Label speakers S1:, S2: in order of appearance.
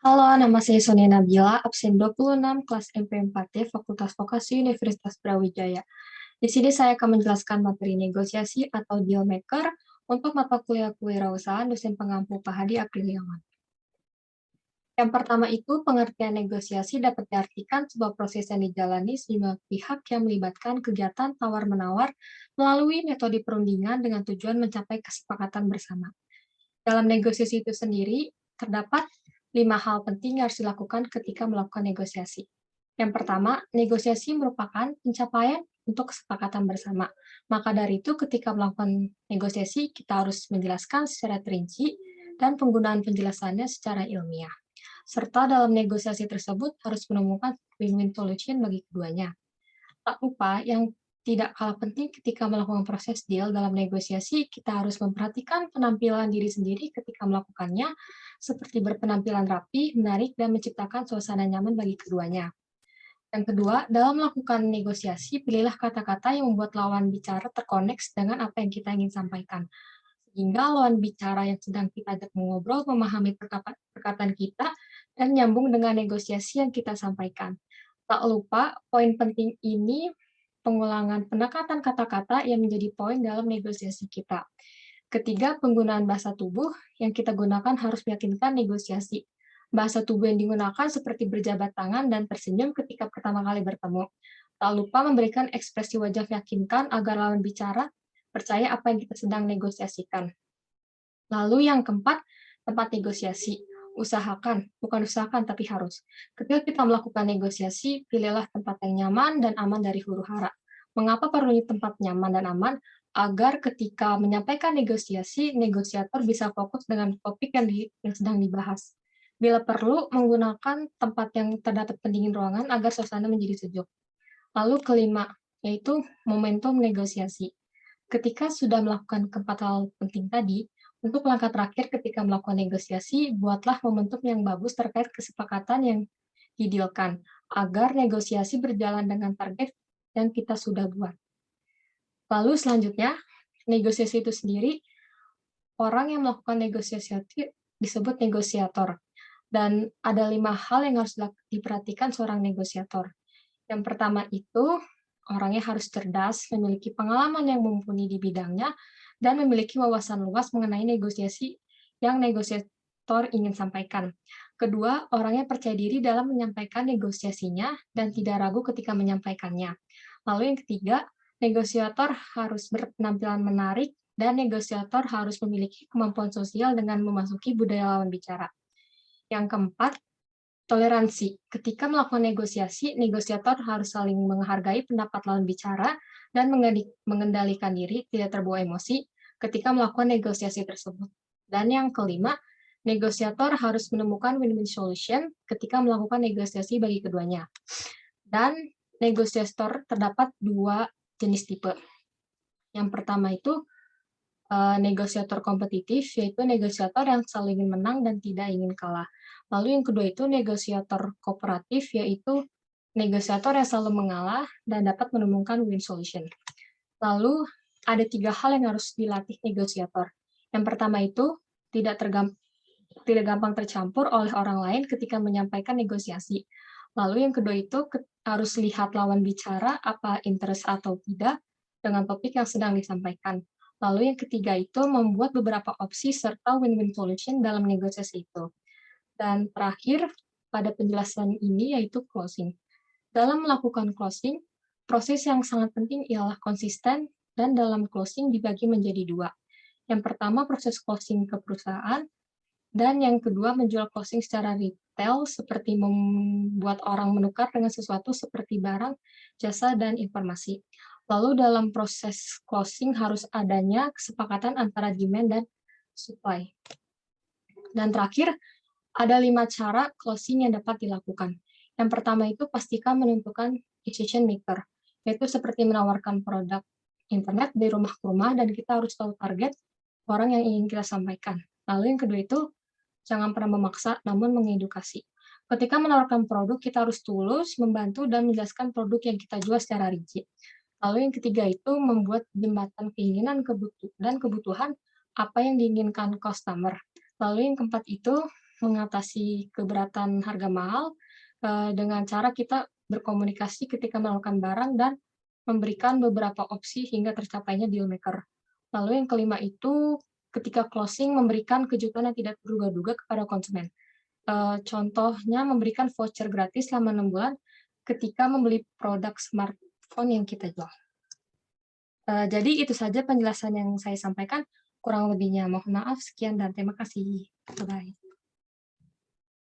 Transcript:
S1: Halo, nama saya Sonia Nabila, absen 26, kelas MP4T, Fakultas Vokasi Universitas Brawijaya. Di sini saya akan menjelaskan materi negosiasi atau deal maker untuk mata kuliah kewirausahaan dosen pengampu Pak Hadi Apriliawan. Yang pertama itu, pengertian negosiasi dapat diartikan sebuah proses yang dijalani sejumlah pihak yang melibatkan kegiatan tawar-menawar melalui metode perundingan dengan tujuan mencapai kesepakatan bersama. Dalam negosiasi itu sendiri, terdapat 5 hal penting yang harus dilakukan ketika melakukan negosiasi. Yang pertama, negosiasi merupakan pencapaian untuk kesepakatan bersama. Maka dari itu, ketika melakukan negosiasi, kita harus menjelaskan secara terinci dan penggunaan penjelasannya secara ilmiah. Serta dalam negosiasi tersebut harus menemukan win-win solution bagi keduanya. Tak lupa, yang tidak kalah penting ketika melakukan proses deal dalam negosiasi, kita harus memperhatikan penampilan diri sendiri ketika melakukannya, seperti berpenampilan rapi, menarik, dan menciptakan suasana nyaman bagi keduanya. Yang kedua, dalam melakukan negosiasi, pilihlah kata-kata yang membuat lawan bicara terkoneks dengan apa yang kita ingin sampaikan. Sehingga lawan bicara yang sedang kita ajak mengobrol memahami perkataan kita dan nyambung dengan negosiasi yang kita sampaikan. Tak lupa, poin penting ini pengulangan pendekatan kata-kata yang menjadi poin dalam negosiasi kita. Ketiga, penggunaan bahasa tubuh yang kita gunakan harus meyakinkan negosiasi. Bahasa tubuh yang digunakan seperti berjabat tangan dan tersenyum ketika pertama kali bertemu. Tak lupa memberikan ekspresi wajah meyakinkan agar lawan bicara percaya apa yang kita sedang negosiasikan. Lalu yang keempat, tempat negosiasi. Bukan usahakan, tapi harus. Ketika kita melakukan negosiasi, pilihlah tempat yang nyaman dan aman dari huru-hara. Mengapa perlu tempat nyaman dan aman? Agar ketika menyampaikan negosiasi, negosiator bisa fokus dengan topik yang sedang dibahas. Bila perlu, menggunakan tempat yang terdapat pendingin ruangan agar suasana menjadi sejuk. Lalu kelima, yaitu momentum negosiasi. Ketika sudah melakukan keempat hal penting tadi, untuk langkah terakhir ketika melakukan negosiasi, buatlah momentum yang bagus terkait kesepakatan yang didealkan, agar negosiasi berjalan dengan target yang kita sudah buat. Lalu selanjutnya, negosiasi itu sendiri, orang yang melakukan negosiasi disebut negosiator. Dan ada 5 hal yang harus diperhatikan seorang negosiator. Yang pertama itu, orangnya harus cerdas, memiliki pengalaman yang mumpuni di bidangnya, dan memiliki wawasan luas mengenai negosiasi yang negosiator ingin sampaikan. Kedua, orangnya percaya diri dalam menyampaikan negosiasinya dan tidak ragu ketika menyampaikannya. Lalu yang ketiga, negosiator harus berpenampilan menarik, dan negosiator harus memiliki kemampuan sosial dengan memasuki budaya lawan bicara. Yang keempat, toleransi. Ketika melakukan negosiasi, negosiator harus saling menghargai pendapat lawan bicara dan mengendalikan diri, tidak terbawa emosi ketika melakukan negosiasi tersebut. Dan yang kelima, negosiator harus menemukan win-win solution ketika melakukan negosiasi bagi keduanya. Dan negosiator terdapat 2 jenis tipe. Yang pertama itu negosiator kompetitif, yaitu negosiator yang selalu ingin menang dan tidak ingin kalah. Lalu yang kedua itu negosiator kooperatif, yaitu negosiator yang selalu mengalah dan dapat menemukan win solution. Lalu ada 3 hal yang harus dilatih negosiator. Yang pertama itu tidak gampang tercampur oleh orang lain ketika menyampaikan negosiasi. Lalu yang kedua itu harus lihat lawan bicara apa interest atau tidak dengan topik yang sedang disampaikan. Lalu yang ketiga itu membuat beberapa opsi serta win-win solution dalam negosiasi itu. Dan terakhir, pada penjelasan ini yaitu closing. Dalam melakukan closing, proses yang sangat penting ialah konsisten, dan dalam closing dibagi menjadi 2. Yang pertama, proses closing ke perusahaan, dan yang kedua, menjual closing secara retail, seperti membuat orang menukar dengan sesuatu seperti barang, jasa, dan informasi. Lalu dalam proses closing harus adanya kesepakatan antara demand dan supply. Dan terakhir, ada 5 cara closing yang dapat dilakukan. Yang pertama itu pastikan menentukan decision maker, yaitu seperti menawarkan produk internet dari rumah ke rumah dan kita harus tahu target orang yang ingin kita sampaikan. Lalu yang kedua itu, jangan pernah memaksa, namun mengedukasi. Ketika menawarkan produk, kita harus tulus, membantu, dan menjelaskan produk yang kita jual secara rinci. Lalu yang ketiga itu membuat jembatan keinginan dan kebutuhan apa yang diinginkan customer. Lalu yang keempat itu mengatasi keberatan harga mahal, dengan cara kita berkomunikasi ketika menawarkan barang dan memberikan beberapa opsi hingga tercapainya deal maker. Lalu yang kelima itu ketika closing memberikan kejutan yang tidak terduga-duga kepada konsumen. Contohnya memberikan voucher gratis selama 6 bulan ketika membeli produk smartphone yang kita jual. Jadi itu saja penjelasan yang saya sampaikan, kurang lebihnya mohon maaf, sekian dan terima kasih. Bye-bye.